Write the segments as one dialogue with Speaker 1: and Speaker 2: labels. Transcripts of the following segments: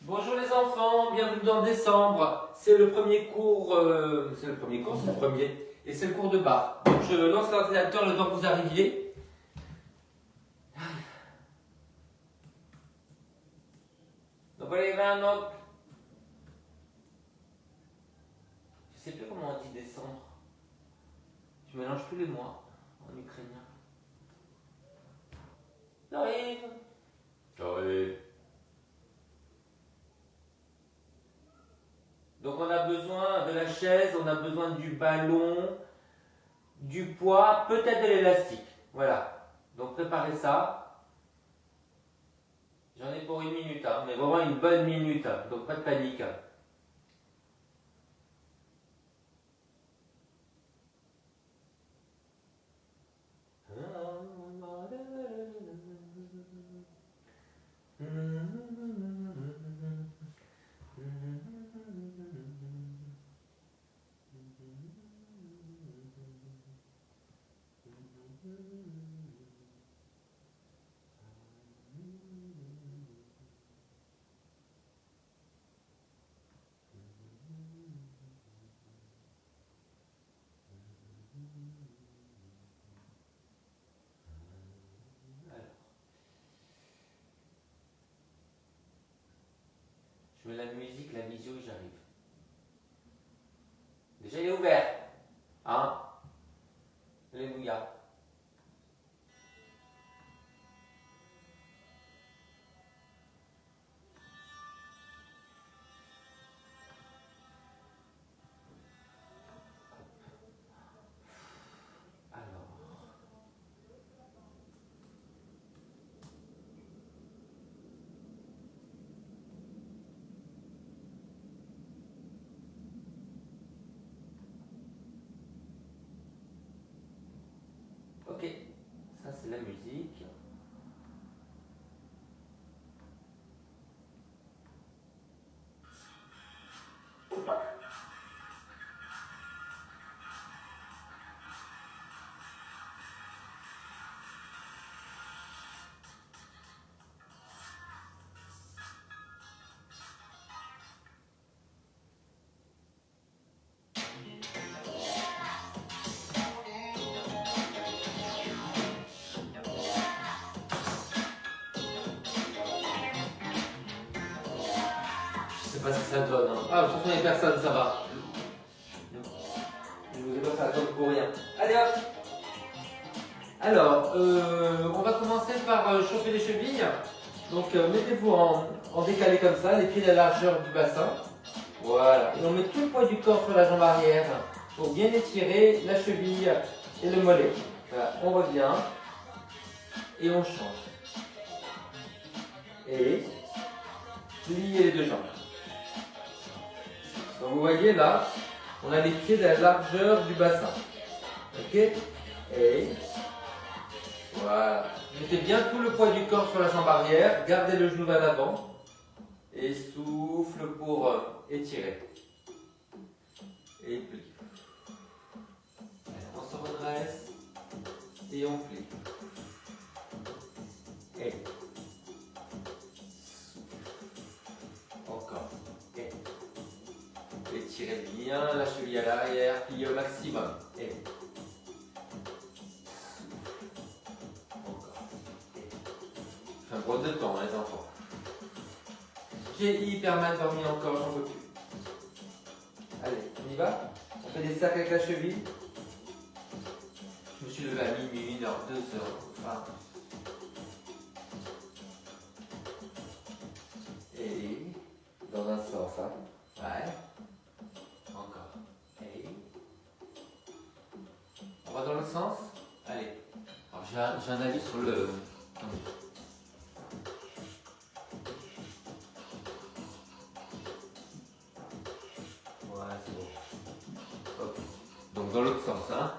Speaker 1: Bonjour les enfants, bienvenue dans décembre. C'est le premier cours, c'est le premier, et c'est le cours de barre. Donc je lance l'ordinateur le temps que vous arriviez. Donc voilà, il y avait un autre. Je sais plus comment on dit décembre. Je mélange tous les mois en ukrainien. J'arrive. J'arrive. Donc on a besoin de la chaise, on a besoin du ballon, du poids, peut-être de l'élastique. Voilà. Donc préparez ça. J'en ai pour une minute, hein, mais vraiment une bonne minute. Hein, donc pas de panique. Je mets la musique, la visio et j'arrive. Déjà il est ouvert. Hein? Alléluia. Alors. Ok, ça c'est la musique. Je sais pas ce que ça donne. Hein. Ah, de toute façon, les personnes, ça va. Je vous ai pas fait attendre pour rien. Allez hop! Alors, on va commencer par chauffer les chevilles. Donc, mettez-vous en décalé comme ça, les pieds à la largeur du bassin. Voilà. Et on met tout le poids du corps sur la jambe arrière pour bien étirer la cheville et le mollet. Voilà, on revient et on change. Et pliez les deux jambes. Donc vous voyez là, on a les pieds de la largeur du bassin. Ok? Et voilà. Mettez bien tout le poids du corps sur la jambe arrière, gardez le genou vers l'avant et souffle pour étirer. Et plie. On se redresse et on plie. Et encore. Et étirez bien la cheville à l'arrière, pliez au maximum. Et encore. C'est un gros de temps, hein, les enfants. J'ai hyper mal dormi encore, j'en peux plus. Allez, on y va? On fait des cercles avec la cheville. Je me suis levé à minuit, 1h, 2h. Enfin. Et dans un sens, hein. Ouais. Encore. Et on va dans l'autre sens. Allez. Alors j'ai un avis sur le. Voilà, c'est bon. Ok. Donc dans l'autre sens, hein.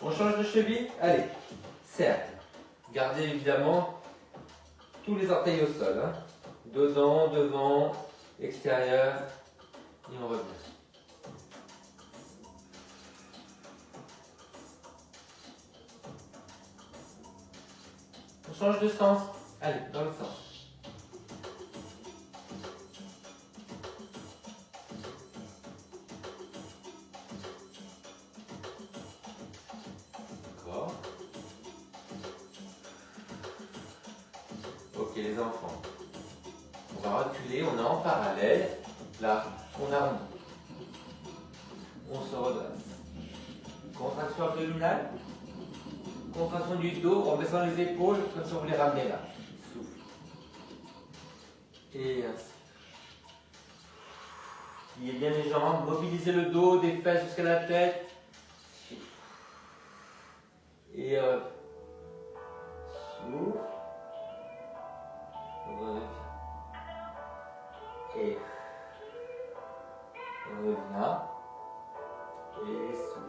Speaker 1: On change de cheville. Allez. Cercle. Gardez évidemment tous les orteils au sol. Hein. Dedans, devant, extérieur. Et on revient. change de sens. Allez, dans le sens. D'accord. Ok les enfants. On va reculer, on est en parallèle. Là, on arrondit. On se redresse. Contraction abdominale. Contraction du dos en baissant les épaules, comme si on voulait ramener là. Souffle. Et ainsi. Pliez bien les jambes, mobilisez le dos, des fesses jusqu'à la tête. Et souffle. Et revient. Et souffle.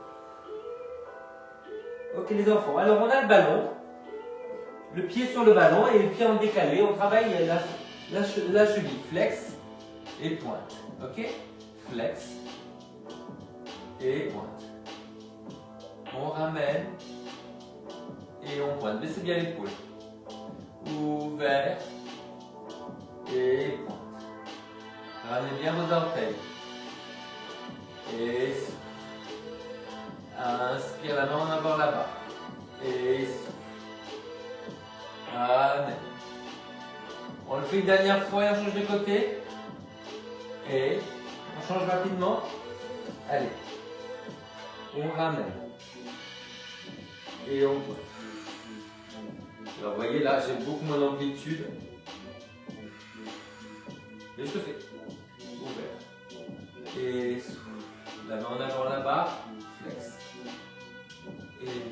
Speaker 1: Ok les enfants, alors on a le ballon, le pied sur le ballon et le pied en décalé. On travaille la cheville, flex et pointe. Ok? Flex et pointe. On ramène et on pointe. Baissez bien l'épaule. Ouvert et pointe. Ramenez bien vos orteils. Et souffle. Inspire la main en avant là-bas. Et souffle. Amen. On le fait une dernière fois et on change de côté. Et on change rapidement. Allez. On ramène. Et on pousse. Alors vous voyez là, j'ai beaucoup moins d'amplitude. Et je te fais. Ouvert. Et souffle. La main en avant là-bas. Flex. Et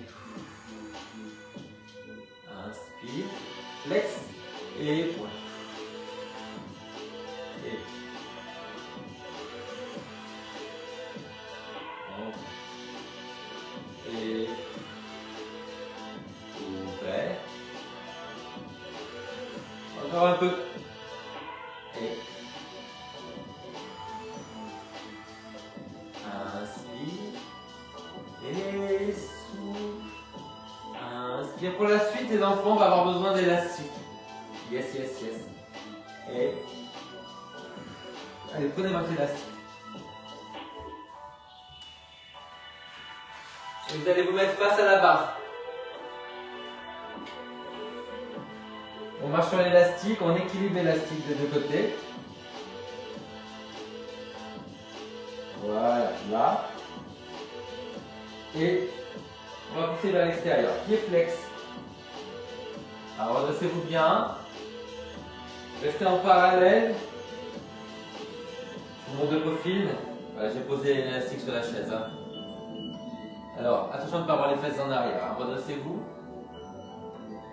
Speaker 1: inspire, flex et pointe. Et ouvert. Encore un peu. Et inspire. Et souffle. Inspire. Pour la suite, les enfants, on va avoir besoin d'élastique. Yes, yes, yes. Et allez, prenez votre élastique. Et vous allez vous mettre face à la barre. On marche sur l'élastique, on équilibre l'élastique des deux côtés. Voilà, là. Et on va pousser vers l'extérieur. Pied flex. Alors redressez-vous bien. Restez en parallèle. Je vous montre de profil. Voilà, j'ai posé l'élastique sur la chaise. Hein. Alors, attention de ne pas avoir les fesses en arrière. Hein. Redressez-vous.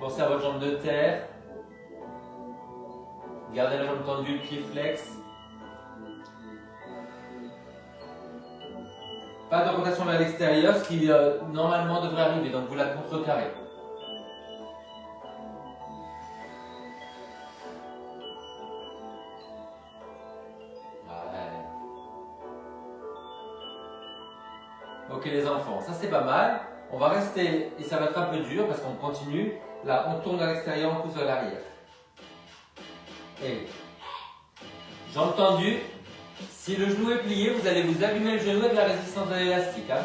Speaker 1: Pensez à votre jambe de terre. Gardez la jambe tendue, le pied flex. Pas de rotation vers l'extérieur, ce qui normalement devrait arriver, donc vous la contrecarrez. Ouais. Ok les enfants, ça c'est pas mal. On va rester, et ça va être un peu dur parce qu'on continue. Là, on tourne vers l'extérieur, on pousse vers l'arrière. Et jambes tendues. Si le genou est plié, vous allez vous allumer le genou avec la résistance de l'élastique. Hein.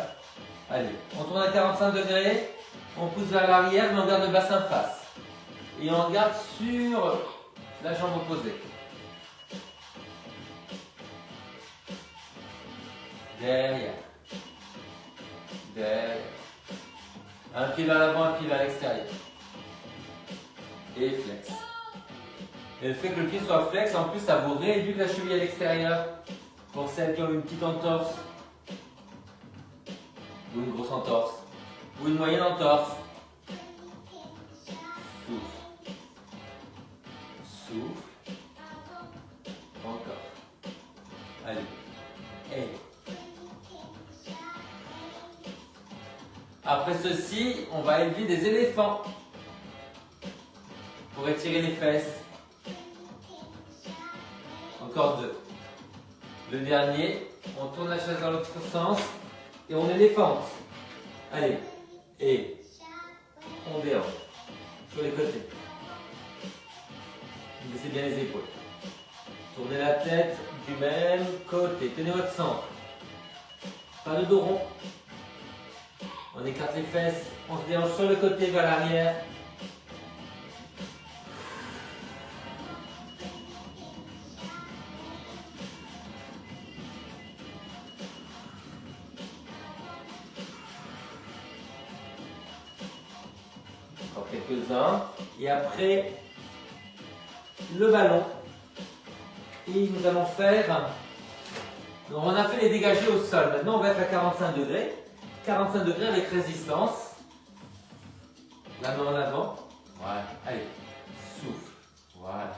Speaker 1: Allez, on tourne à 45 degrés, on pousse vers l'arrière, mais on garde le bassin face. Et on garde sur la jambe opposée. Derrière. Derrière. Un pied vers l'avant, un pied vers l'extérieur. Et flex. Et le fait que le pied soit flex, en plus, ça vous rééduque la cheville à l'extérieur. Pour celles qui ont une petite entorse, ou une grosse entorse, ou une moyenne entorse. Souffle. Souffle. Encore. Allez. Et. Après ceci, on va élever des éléphants pour étirer les fesses. Encore deux. Le dernier, on tourne la chaise dans l'autre sens et on éléphante. Allez, et on déhanche sur les côtés. Gonflez bien les épaules. Tournez la tête du même côté. Tenez votre centre. Pas de dos rond. On écarte les fesses. On se déhanche sur le côté vers l'arrière. Encore quelques-uns. Et après, le ballon. Et nous allons faire... Donc on a fait les dégagés au sol. Maintenant, on va être à 45 degrés. 45 degrés avec résistance. La main en avant. Voilà. Allez. Souffle. Voilà.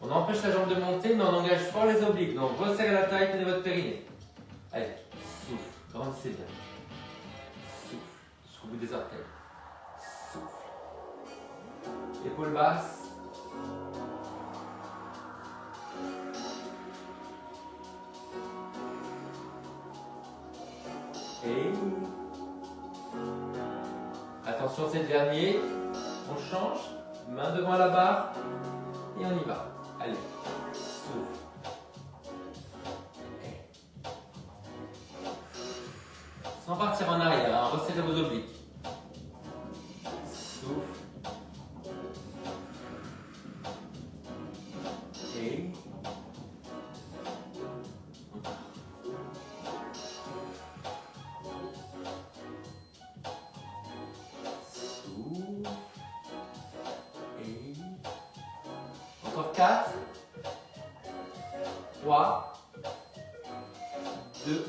Speaker 1: On empêche la jambe de monter, mais on engage fort les obliques. Donc resserrez la taille, tenez votre périnée. Allez. Souffle. Grandissez bien. Souffle. Jusqu'au bout des orteils. Souffle. Épaules basses. Et attention, c'est le dernier. On change. Main devant la barre. Et on y va. Allez. Souffle. Sans partir en arrière. Hein. Resserrez vos obliques. Souffle. Et encore 4, 3, 2.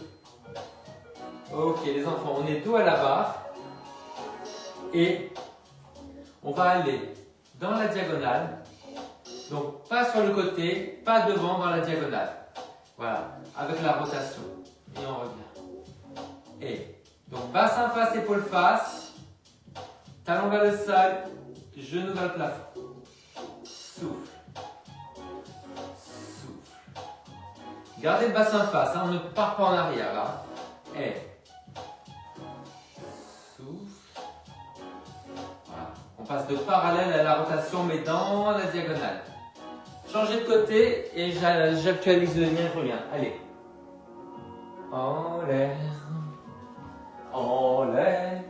Speaker 1: Ok les enfants, on est dos à la barre et on va aller dans la diagonale. Donc pas sur le côté, pas devant dans la diagonale. Voilà, avec la rotation. Et on revient. Et donc bassin face, épaule face, talon vers le sol, genou vers le plafond. Souffle. Souffle. Gardez le bassin face, hein, on ne part pas en arrière là. Et souffle. Voilà. On passe de parallèle à la rotation mais dans la diagonale. Changez de côté et j'actualise le lien, je reviens. Allez. En l'air. En l'air.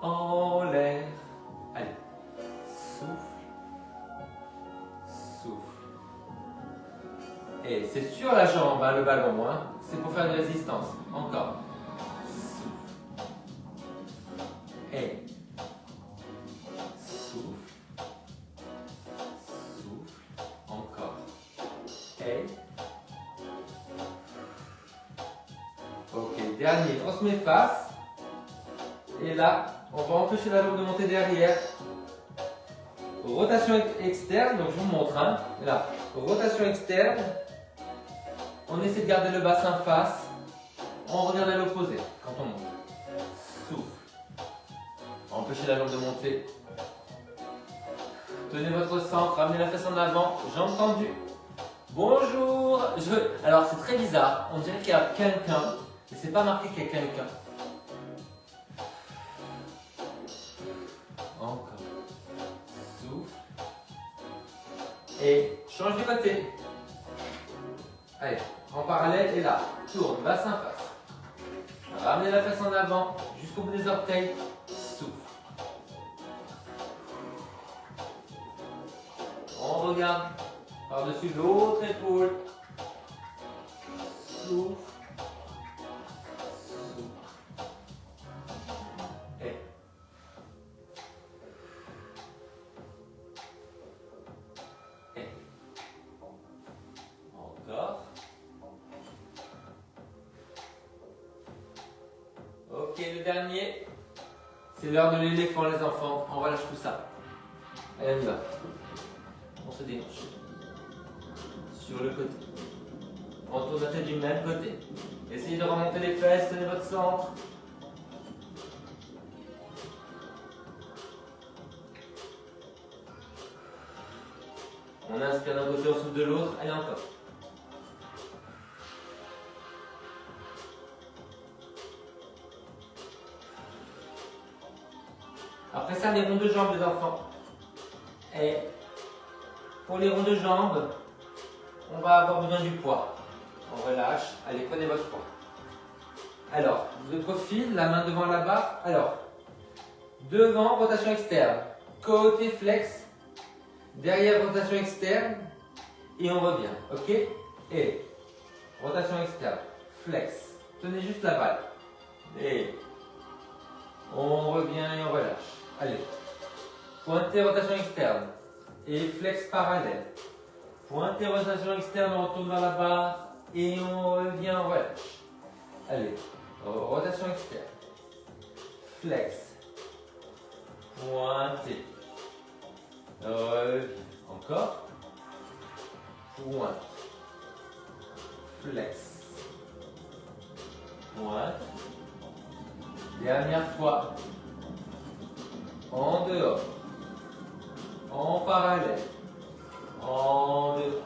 Speaker 1: En l'air. Allez. Souffle. Souffle. Et c'est sur la jambe, hein, le ballon. Hein. C'est pour faire de résistance. Encore. Souffle. Et. Souffle. Souffle. Encore. Et. Ok, dernier. On se met face. Et là, on va empêcher la jambe de monter derrière. Rotation externe, donc je vous montre. Hein. Là, rotation externe. On essaie de garder le bassin face. On regarde à l'opposé quand on monte. Souffle. Empêchez la jambe de monter. Tenez votre centre, ramenez la fesse en avant, jambes tendues. Bonjour. Alors c'est très bizarre. On dirait qu'il y a quelqu'un, mais c'est pas marqué qu'il y a quelqu'un. Encore. Souffle. Et change de côté. Allez, en parallèle et là. Tourne, bassin face. Ramenez la fesse en avant jusqu'au bout des orteils. Souffle. On regarde par-dessus l'autre épaule. Souffle. Encore. Ok, le dernier. C'est l'heure de l'éléphant, les enfants. On relâche tout ça. Allez, on y va. On se déhanche. Sur le côté. On tourne la tête du même côté. Essayez de remonter les fesses, tenez votre centre. On inspire d'un côté, on souffle de l'autre. Allez, encore. Après ça, les ronds de jambes, les enfants. Et Pour les ronds de jambes, on va avoir besoin du poids. On relâche. Allez, prenez votre poids. Alors, je profile, la main devant la barre. Alors, devant, rotation externe. Côté flex. Derrière, rotation externe. Et on revient. Ok? Et rotation externe. Flex. Tenez juste la balle. Et on revient et on relâche. Allez. Pointez, rotation externe. Et flex parallèle. Pointez, rotation externe, on retourne vers la barre. Et on revient, on relâche. Allez. Rotation externe. Flex. Pointez. Revient. Encore. Pointe. Flex. Pointe. Dernière fois. En dehors. En parallèle. En dehors.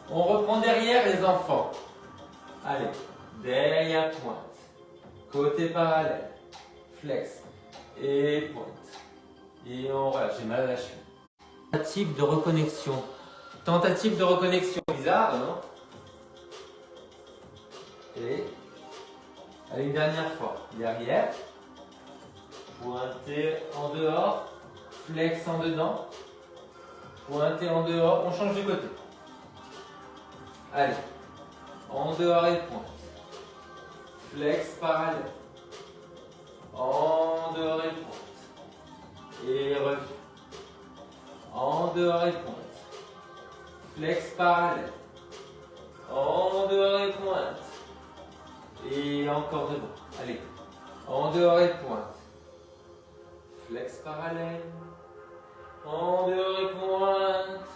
Speaker 1: On reprend derrière les enfants. Allez. Derrière pointe. Côté parallèle. Flex. Et pointe. Et on relâche. J'ai mal à la cheville. Tentative de reconnexion. Tentative de reconnexion. Bizarre, non? Et allez, une dernière fois. Derrière. Pointez en dehors. Flex en dedans. Pointez en dehors. On change de côté. Allez. En dehors et pointe. Flex parallèle. En dehors et pointe. Et revient. En dehors et pointe. Flex parallèle. En dehors et pointe. Et encore devant. Allez. En dehors et pointe. Flex parallèle. En dehors et pointe.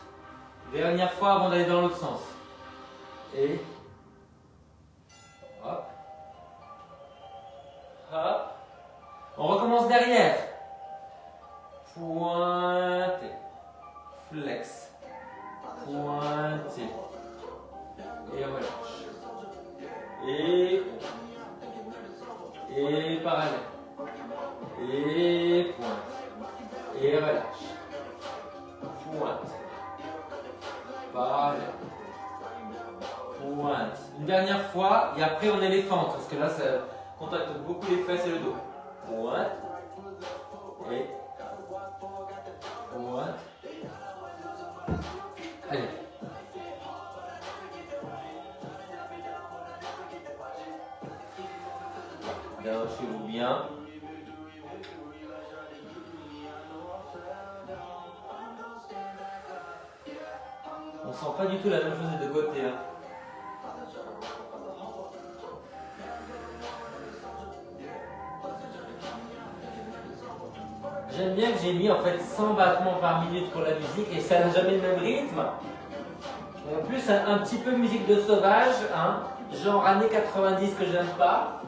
Speaker 1: Dernière fois avant d'aller dans l'autre sens. Et hop. Hop. On recommence derrière. Pointez. Flex. Pointez. Et relâche. Et parallèle. Et pointe. Et relâche. Pointe. Parallèle. Pointe. Une dernière fois et après on éléphante parce que là ça contacte beaucoup les fesses et le dos. Pointe. Et pointe. Allez. Lâchez-vous bien. On sent pas du tout la même chose des deux côtés. Hein. J'aime bien que j'ai mis en fait 100 battements par minute pour la musique et ça n'a jamais le même rythme. Et en plus un petit peu musique de sauvage, hein, genre années 90 que j'aime pas.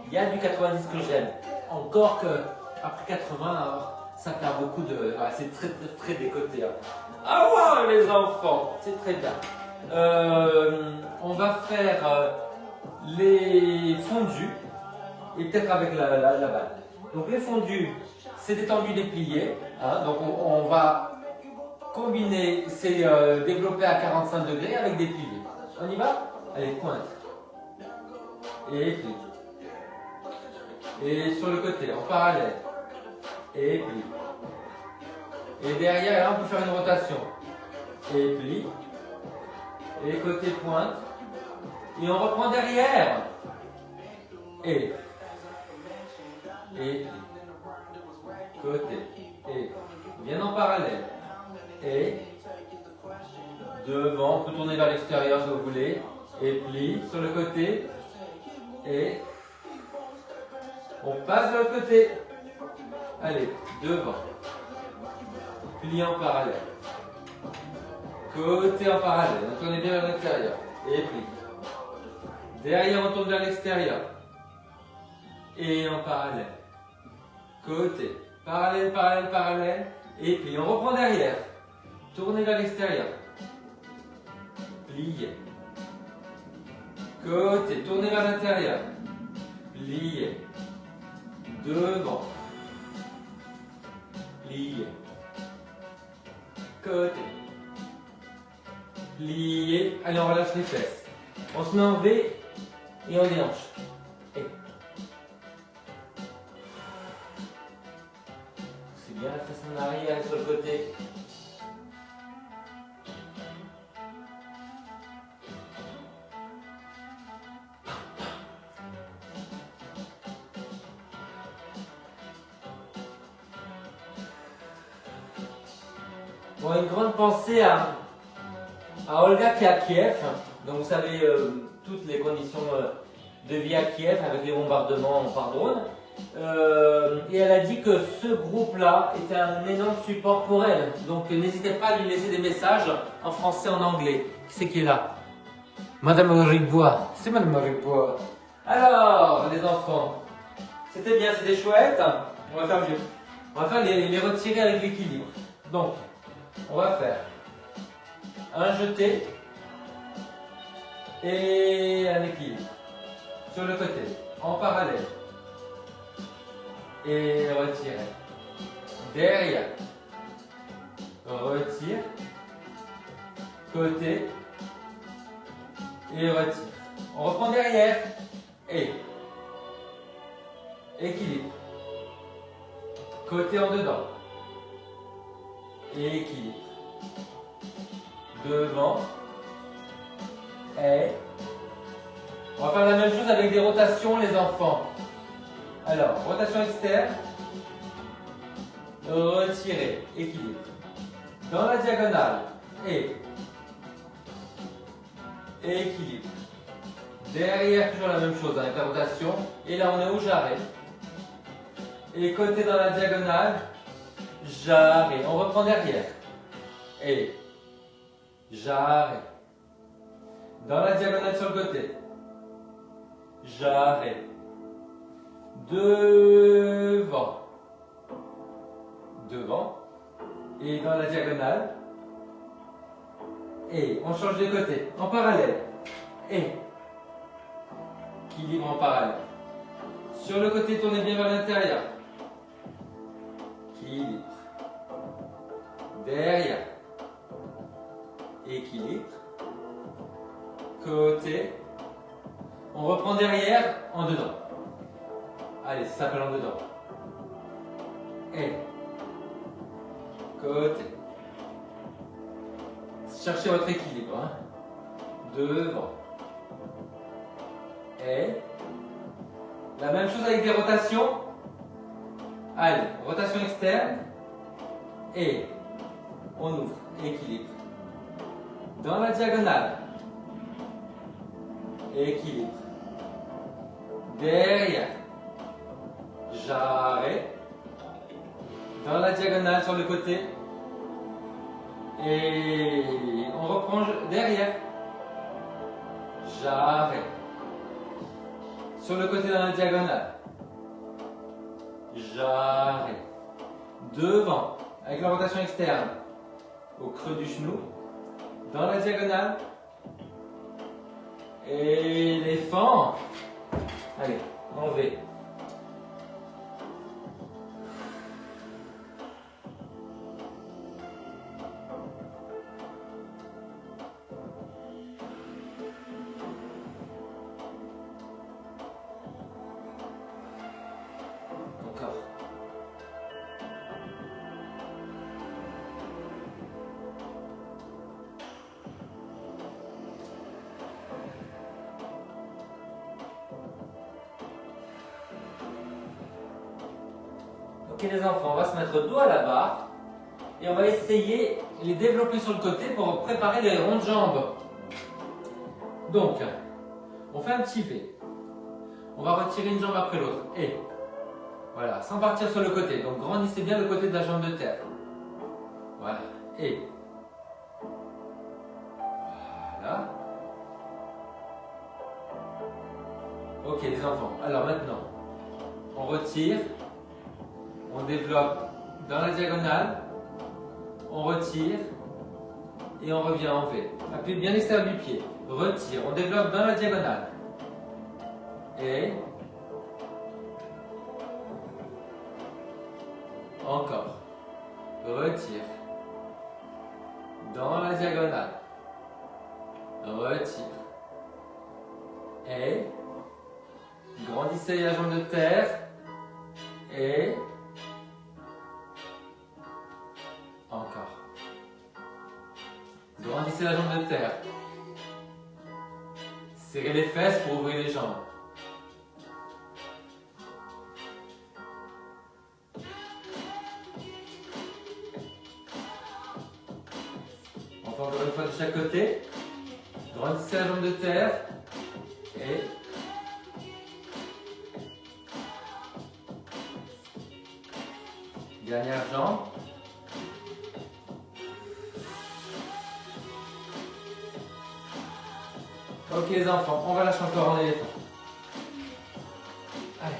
Speaker 1: Il y a du 90 que j'aime. Encore que après 80, ça perd beaucoup de. Ah, c'est très, très, très décoté. Hein. Ah ouais, les enfants, c'est très bien. On va faire les fondus et peut-être avec la balle. Donc les fondus, c'est détendu, déplié. Hein, donc on va combiner ces développés à 45 degrés avec des pliés. On y va? Allez, pointe. Et plie. Et sur le côté, en parallèle. Et plie. Et derrière, là, on peut faire une rotation. Et plie. Et côté pointe. Et on reprend derrière. Et plie. Côté. Et bien en parallèle. Et devant, on peut tourner vers l'extérieur si vous voulez. Et plie sur le côté. Et on passe de l'autre côté. Allez, devant. Plie en parallèle. Côté en parallèle. On tourne bien vers l'extérieur. Et plie. Derrière, on tourne vers l'extérieur. Et en parallèle. Côté. Parallèle, parallèle, parallèle. Et plie. On reprend derrière. Tournez vers l'extérieur. Pliez. Côté. Tournez vers l'intérieur. Pliez. Devant. Allez, on relâche les fesses. On se met en V et on déhanche. Et. C'est bien la fesse en arrière et sur le côté. Bon, une grande pensée à Olga qui est à Kiev. Donc vous savez toutes les conditions de vie à Kiev avec les bombardements par drone. Et elle a dit que ce groupe-là était un énorme support pour elle. Donc n'hésitez pas à lui laisser des messages en français, en anglais. Qui c'est qui est là? Madame Ribois. C'est Madame Ribois. Alors, les enfants, c'était bien, c'était chouette. On va faire mieux. On va faire les retirer avec l'équilibre. Donc, on va faire un jeté et un équilibre sur le côté, en parallèle. Et retirer. Derrière. Retire. Côté. Et retire. On reprend derrière. Et. Équilibre. Côté en dedans. Et équilibre. Devant. Et. On va faire la même chose avec des rotations, les enfants. Alors, rotation externe. Retirer. Équilibre. Dans la diagonale. Et. Équilibre. Derrière, toujours la même chose avec la rotation. Et là, on est où? J'arrête. Et côté dans la diagonale. J'arrête. On reprend derrière. Et. J'arrête. Dans la diagonale sur le côté. J'arrête. Devant. Devant. Et dans la diagonale. Et on change de côté. En parallèle. Et. Équilibre en parallèle. Sur le côté, tournez bien vers l'intérieur. Équilibre. Derrière. Équilibre. Côté. On reprend derrière, en dedans. Allez, ça s'appelle en dedans. Et. Côté. Cherchez votre équilibre. Hein. Devant. Et. La même chose avec des rotations. Allez, rotation externe. Et. On ouvre. Équilibre. Dans la diagonale. Équilibre. Derrière. J'arrête. Dans la diagonale sur le côté. Et on reprend derrière. J'arrête. Sur le côté dans la diagonale. J'arrête. Devant. Avec la rotation externe. Au creux du genou. Dans la diagonale. Éléphant. Allez, en V. Encore. Ok les enfants, on va se mettre dos à la barre et on va essayer de les développer sur le côté pour préparer les ronds de jambes. Donc, on fait un petit V. On va retirer une jambe après l'autre. Et voilà, sans partir sur le côté. Donc grandissez bien le côté de la jambe de terre. Voilà. Et voilà. Ok les enfants. Alors maintenant, on retire. On développe dans la diagonale, on retire et on revient en V. Appuyez bien l'extérieur du pied. Retire, on développe dans la diagonale. Et encore. Retire. Dans la diagonale. retire. Et grandissez la jambe de terre. Et encore. Grandissez la jambe de terre. Serrez les fesses pour ouvrir les jambes. Encore une fois de chaque côté. Grandissez la jambe de terre. Et dernière jambe. Ok les enfants, on relâche encore en éléphant. Allez.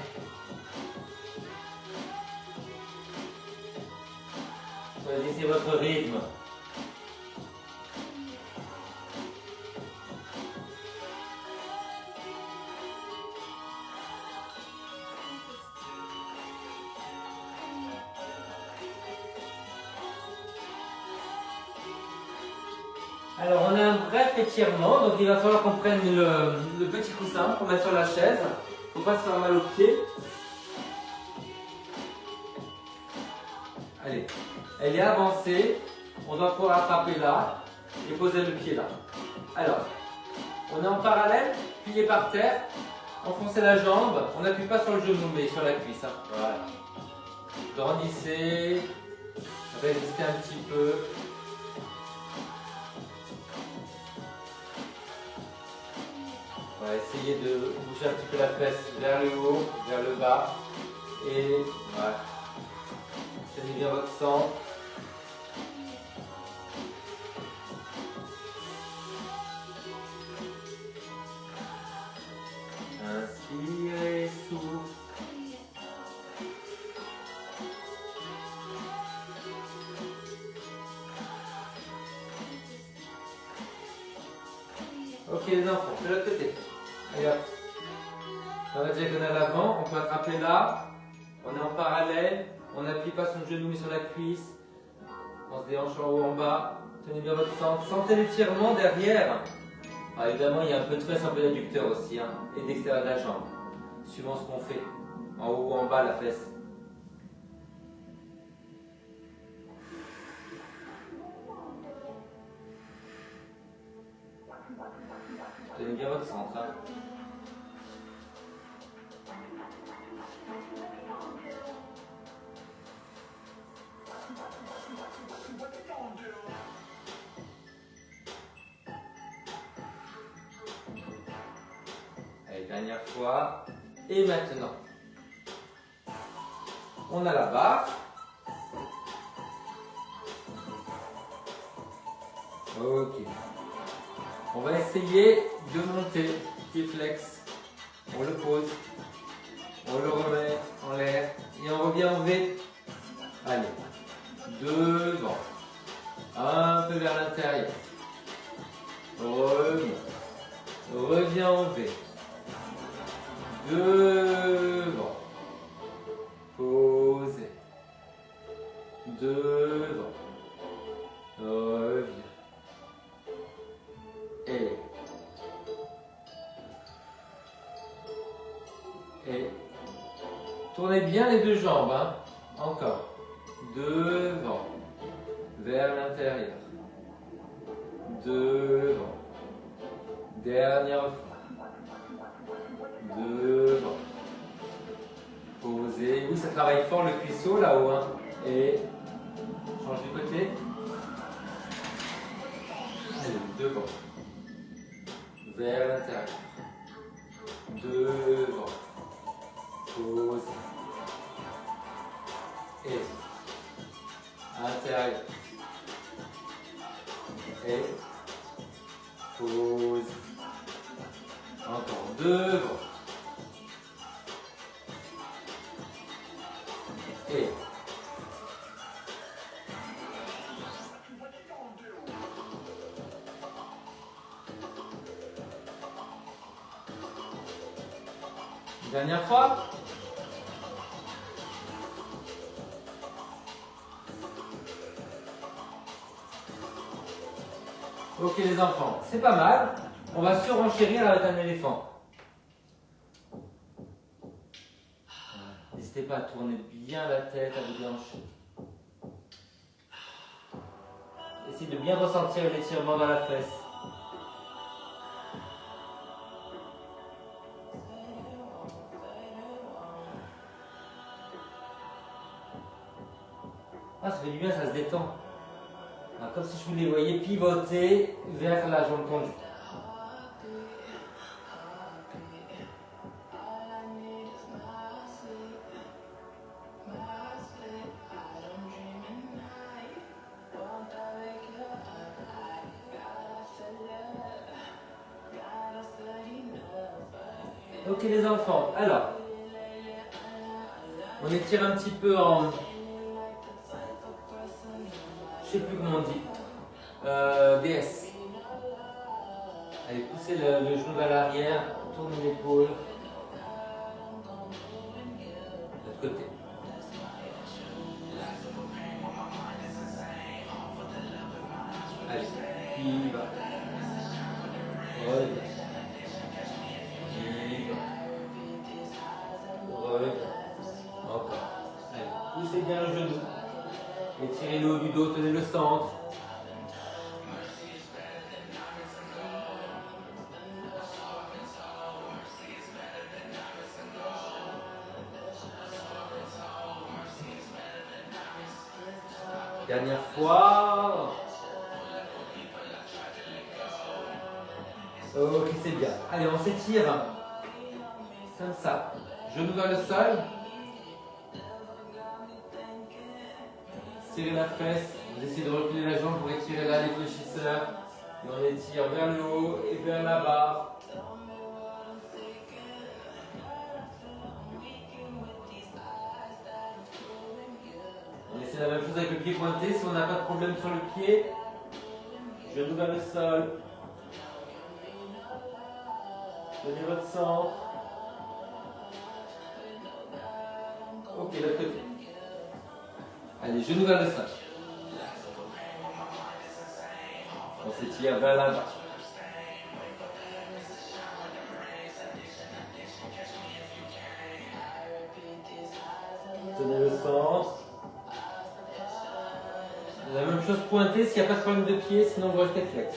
Speaker 1: Choisissez votre rythme. Alors on a un bref étirement, donc il va falloir qu'on prenne le petit coussin pour mettre sur la chaise. Il ne faut pas se faire mal aux pieds. Allez, elle est avancée, on doit pouvoir attraper là et poser le pied là. Alors, on est en parallèle, plié par terre, enfoncez la jambe, on n'appuie pas sur le genou mais sur la cuisse. Hein. Voilà. Grandissez, résistez un petit peu. On va essayer de bouger un petit peu la fesse vers le haut, vers le bas. Et voilà. Tenez bien votre sang. Inspirez, souffle. Ok les enfants, de l'autre côté. Allez hop. Dans la diagonale avant, on peut attraper là. On est en parallèle. On n'appuie pas sur le genou mais sur la cuisse. On se déhanche en haut, en bas. Tenez bien votre centre. Sentez l'étirement derrière. Alors évidemment, il y a un peu de fesse, un peu d'adducteur aussi. Hein, et d'extérieur de la jambe. Suivant ce qu'on fait. En haut ou en bas, la fesse. Tenez bien votre centre. Hein. Allez, dernière fois. Et maintenant, on a la barre. Ok. On va essayer de monter, pied flex. On le pose. On le remet en l'air. Et on revient en V. Allez. Devant. Un peu vers l'intérieur. Remonte. Reviens en V. Devant. Posez. Devant. Reviens. Et tournez bien les deux jambes. Hein. Encore. Devant. Vers l'intérieur. Devant. Dernière fois. Devant. Posez. Oui, ça travaille fort le cuisseau là-haut. Hein. Et change du côté. Allez, devant. Vers l'intérieur. Devant. Pose. Et intérieur. Et pose. Encore devant. Et dernière fois. Ok les enfants, c'est pas mal. On va surenchérir avec un éléphant. N'hésitez pas à tourner bien la tête, à vous déhancher. Essayez de bien ressentir l'étirement dans la fesse. Ah, ça fait du bien, ça se détend. Alors, comme si je vous les voyais pivoter vers la jambe tendue. Ok les enfants, alors, on étire un petit peu en, je sais plus comment on dit, DS. Allez, poussez le genou vers l'arrière, tournez l'épaule, de l'autre côté. Allez, il va. Reviens. Encore. Allez, poussez bien le genou. Étirez le haut du dos, tenez le centre. Dernière fois. Ok, c'est bien. Allez, on s'étire. Comme ça. Genou vers le sol. Serrez la fesse. Vous essayez de reculer la jambe pour étirer là les fléchisseurs. Et on étire vers le haut et vers la barre. On essaie la même chose avec le pied pointé. Si on n'a pas de problème sur le pied, genou vers le sol. Tenez votre centre. Ok, l'autre côté. Allez, genou vers le sol. On s'étire vers l'avant. Tenez le centre. La même chose pointée s'il n'y a pas de problème de pied, sinon vous restez flex.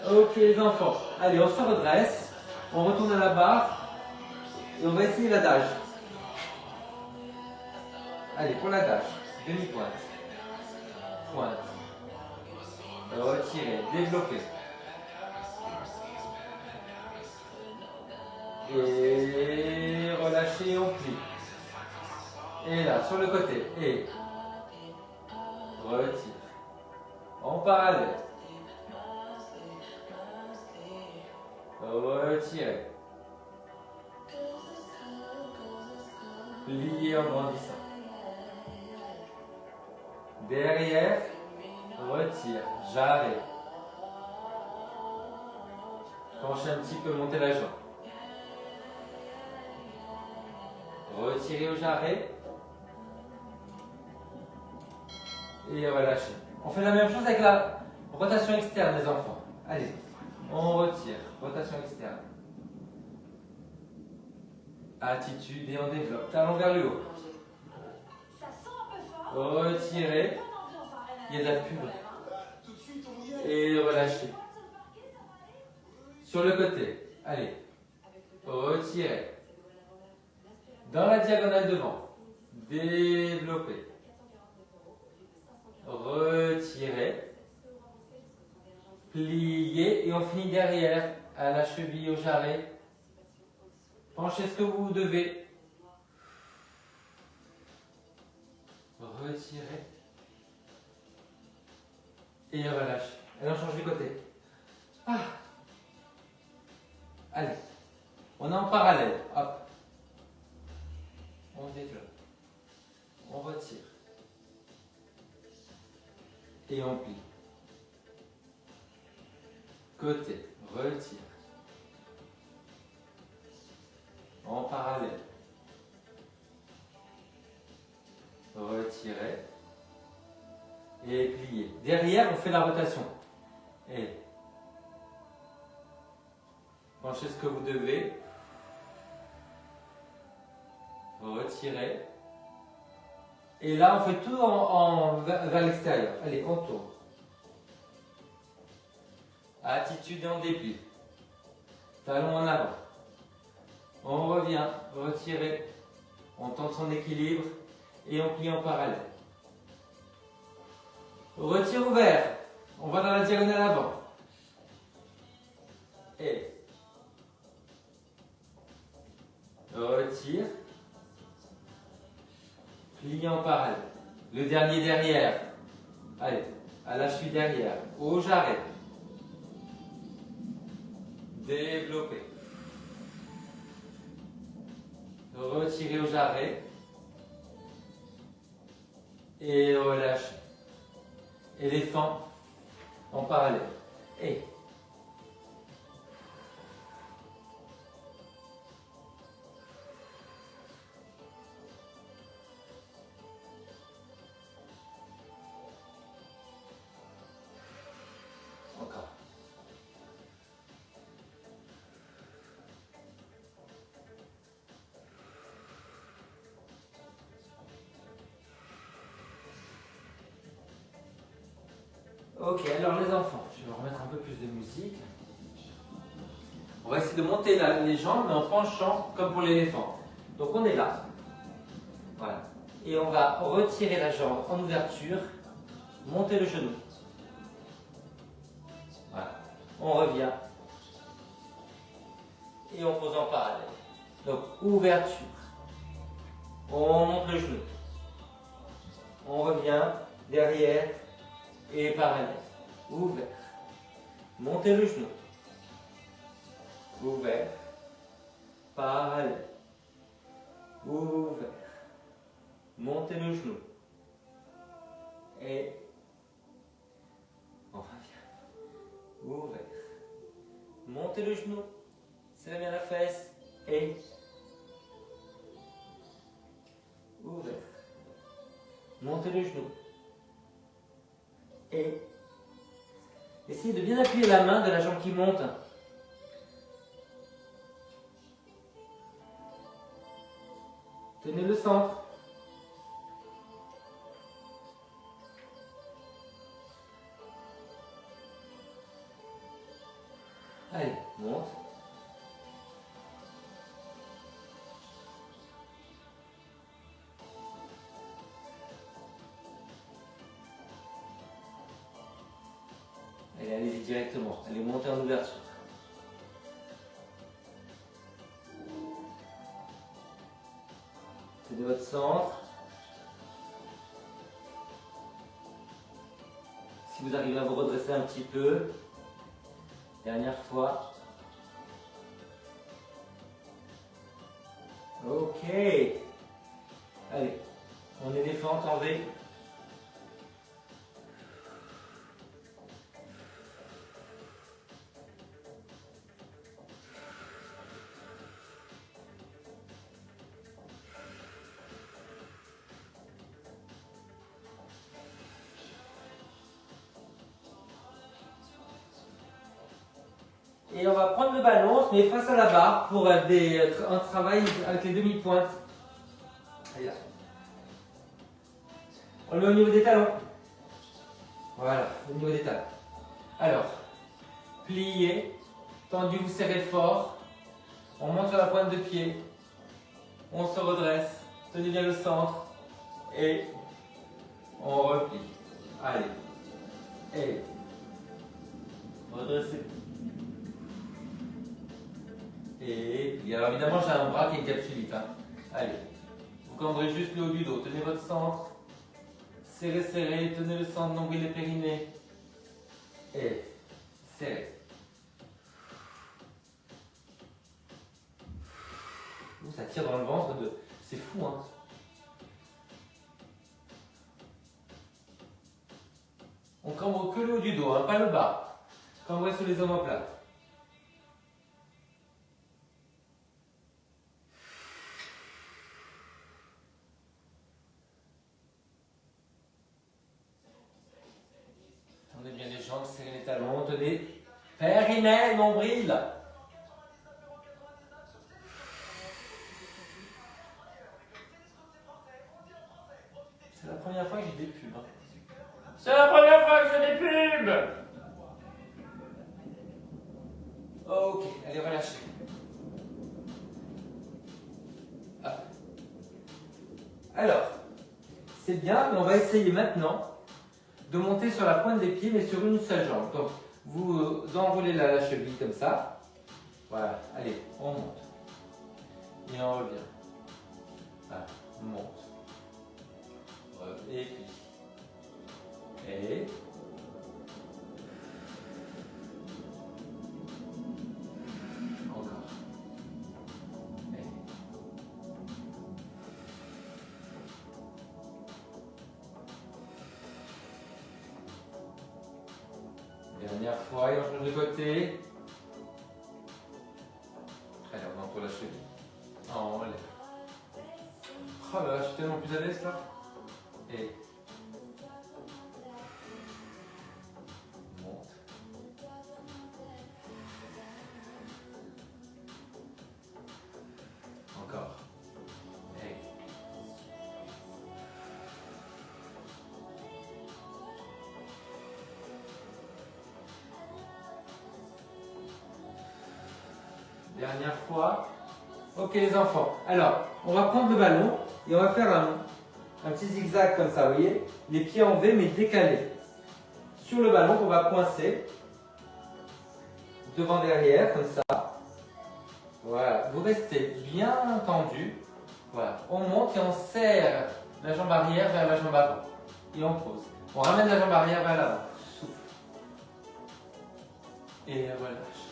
Speaker 1: Ok les enfants, allez on se redresse, on retourne à la barre et on va essayer l'adage. Allez pour l'adage, demi-pointe, pointe, retirez, développez. Et relâchez, on plie. Et là, sur le côté, et retire. En parallèle. Retirez. Pliez en grandissant. Derrière, retire, j'arrête. Penchez un petit peu, montez la jambe. Retirez au jarret. Et relâchez. On fait la même chose avec la rotation externe des enfants. Allez, on retire, rotation externe. Attitude et on développe. Talon vers le haut. Retirez. Il y a de la pub. Et relâchez. Sur le côté. Allez. Retirez. Dans la diagonale devant. Développez. Retirez. Pliez. Et on finit derrière. À la cheville, au jarret. Penchez ce que vous devez. Retirez. Et relâchez. Et on change du côté. Ah. Allez. On est en parallèle. Hop. On développe. On retire. Et on plie. côté, retire. En parallèle. Retirez. Et pliez. Derrière, on fait la rotation. Et penchez ce que vous devez. Retirez. Et là, on fait tout vers l'extérieur. Allez, on tourne. Attitude et on déplie. Talon en avant. On revient, retirez. On tente son équilibre et on plie en parallèle. Retire ouvert. On va dans la diagonale avant. Et retire. Plie en parallèle. Le dernier derrière. Allez, à la cheville derrière. Au jarret. Développez. Retirez au jarret. Et relâchez. Éléphant en parallèle. Et encore. Ok, alors les enfants, je vais remettre un peu plus de musique. On va essayer de monter les jambes, mais en penchant comme pour l'éléphant. Donc on est là. Voilà. Et on va retirer la jambe en ouverture, monter le genou. Voilà. On revient. Et on pose en parallèle. Donc ouverture. On monte le genou. On revient derrière. Et parallèle, ouvert, montez le genou, ouvert, parallèle, ouvert, montez le genou, et on revient, ouvert, montez le genou, serrez bien la fesse, et ouvert, montez le genou. Et essayez de bien appuyer la main de la jambe qui monte. Tenez le centre. Allez, monte. Allez-y directement. Allez monter en ouverture. Tenez votre centre. Si vous arrivez à vous redresser un petit peu. Dernière fois. Ok. Allez. On éléphante en V. Et on va prendre le ballon, mais face à la barre pour un travail avec les demi-pointes. Allez là. On le met au niveau des talons. Voilà, au niveau des talons. Alors, pliez, tendu, vous serrez fort. On monte sur la pointe de pied. On se redresse. Tenez bien le centre. Et on replie. Allez. Et redressez. Et alors évidemment j'ai un bras qui encapsulite. Hein. Allez, vous cambrez juste le haut du dos, tenez votre centre, serrez, serrez, tenez le centre, nombril et périnée. Et serrez. Ça tire dans le ventre de... C'est fou hein. On cambre que le haut du dos, hein, pas le bas. Cambrez sous les omoplates. Tendez bien les jambes, serrez les talons, tenez. Périnée, nombril. C'est la première fois que j'ai des pubs. C'est la première fois que j'ai des pubs. Ok, allez, relâchez. Ah. Alors, c'est bien, mais on va essayer maintenant de monter sur la pointe des pieds, mais sur une seule jambe. Donc, vous enroulez la cheville comme ça. Voilà, allez, on monte. Et on revient. Voilà, on monte. Et puis. Et. Encore. Et. Dernière fois, et on change de côté. Allez, on entoure la cheville. On relève. Oh là là, je suis tellement plus à l'aise là. Et. Monte. Encore. Et. Dernière fois. Ok les enfants. Alors, on va prendre le ballon et on va faire un petit zigzag comme ça, vous voyez. Les pieds en V mais décalés. Sur le ballon, on va coincer. Devant derrière, comme ça. Voilà. Vous restez bien tendu. Voilà. On monte et on serre la jambe arrière vers la jambe avant. Et on pose. On ramène la jambe arrière vers l'avant. Souffle. Et relâche.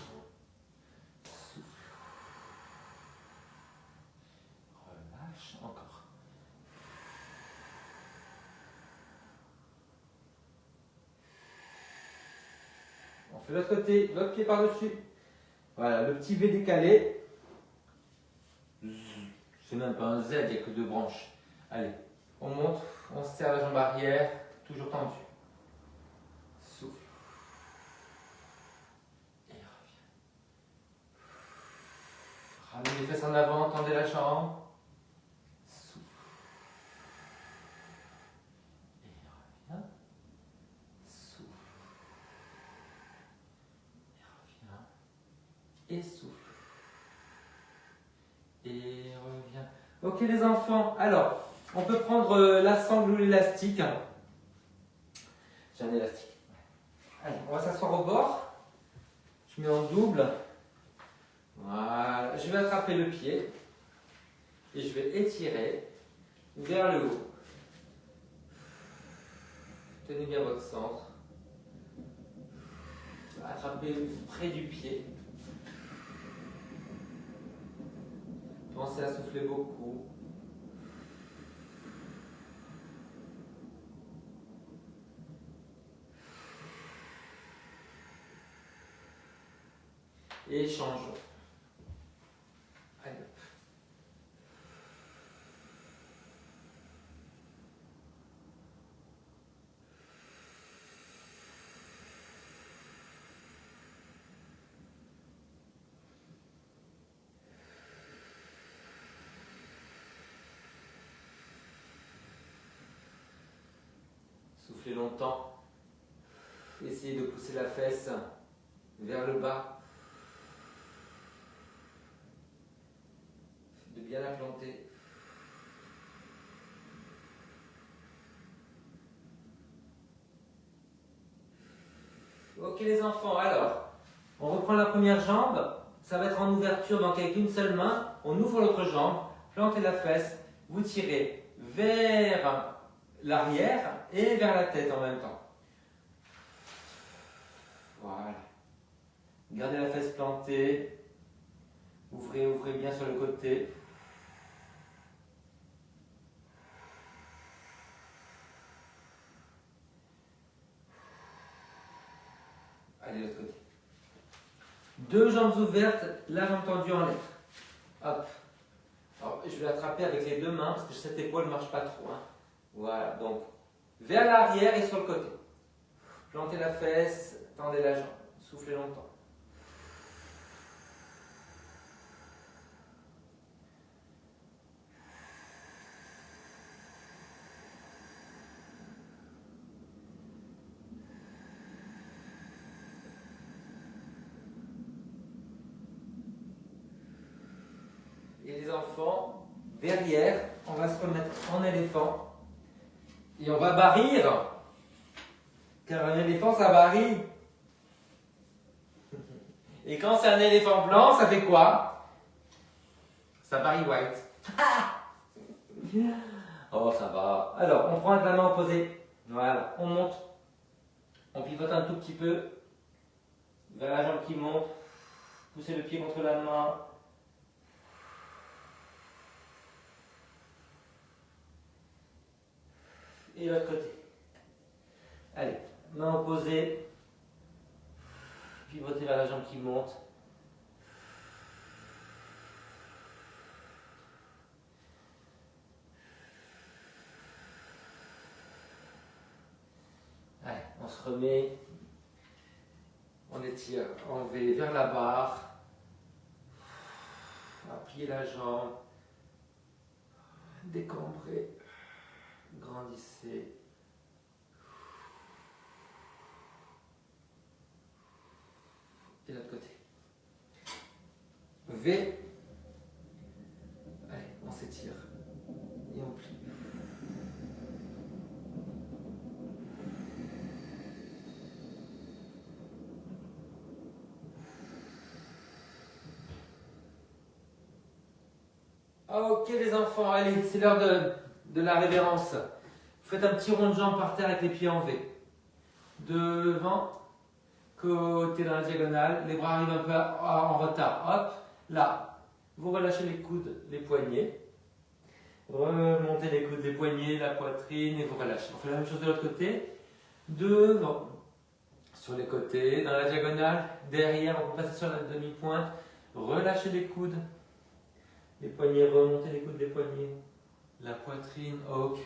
Speaker 1: Relâche encore. On fait l'autre côté, l'autre pied par-dessus. Voilà, le petit V décalé. C'est même pas un Z, il n'y a que deux branches. Allez, on monte, on serre la jambe arrière, toujours tendue. Souffle. Et revient. Ramenez les fesses en avant, tendez la jambe. Et souffle. Et revient. Ok les enfants, alors, on peut prendre la sangle ou l'élastique. J'ai un élastique. Allez, on va s'asseoir au bord. Je mets en double. Voilà, je vais attraper le pied. Et je vais étirer vers le haut. Tenez bien votre centre. Attrapez près du pied. Pensez à souffler beaucoup. Et changeons. Allez. Soufflez longtemps. Essayez de pousser la fesse vers le bas. De bien la planter. Ok les enfants, alors, on reprend la première jambe. Ça va être en ouverture, donc avec une seule main, on ouvre l'autre jambe, plantez la fesse, vous tirez vers l'arrière et vers la tête en même temps. Voilà. Gardez la fesse plantée. Ouvrez, ouvrez bien sur le côté. Allez, de l'autre côté. 2 jambes ouvertes, la jambe tendue en l'air. Hop. Alors, je vais l'attraper avec les 2 mains parce que cette épaule ne marche pas trop. Hein. Voilà, donc vers l'arrière et sur le côté. Plantez la fesse, tendez la jambe, soufflez longtemps. Et les enfants, derrière, on va se remettre en éléphant et on va barrir. Car un éléphant, ça varie. Et quand c'est un éléphant blanc, ça fait quoi? Ça varie white. Oh, ça va. Alors, on prend avec la main opposée. Voilà, on monte. On pivote un tout petit peu. Vers la jambe qui monte. Poussez le pied contre la main. Et l'autre côté. Allez, main opposée. Pivotez vers la jambe qui monte. Allez, on se remet. On étire, on va vers la barre. Appuyez la jambe. Décambrez. Grandissez. Et l'autre côté. V. Allez, on s'étire. Et on plie. Ok les enfants, allez, c'est l'heure de la révérence. Vous faites un petit rond de jambes par terre avec les pieds en V. Devant. Côté dans la diagonale, les bras arrivent un peu en retard. Hop, là, vous relâchez les coudes, les poignets. Remontez les coudes, les poignets, la poitrine et vous relâchez. On fait la même chose de l'autre côté. Devant, sur les côtés, dans la diagonale, derrière, on peut passer sur la demi-pointe. Relâchez les coudes, les poignets, remontez les coudes, les poignets, la poitrine. Ok.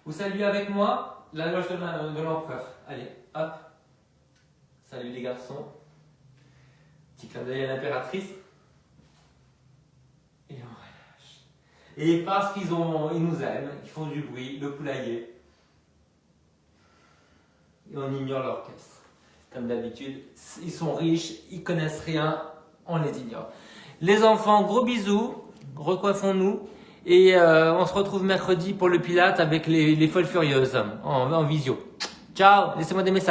Speaker 1: Vous saluez avec moi la loge de l'empereur. Allez, hop. Salut les garçons. Petit clin d'œil à l'impératrice. Et on relâche. Et parce qu'ils nous aiment, qu'ils font du bruit, le poulailler. Et on ignore l'orchestre. Comme d'habitude, ils sont riches, ils connaissent rien, on les ignore. Les enfants, gros bisous, recoiffons-nous. Et on se retrouve mercredi pour le Pilate avec les folles furieuses en visio. Ciao, laissez-moi des messages.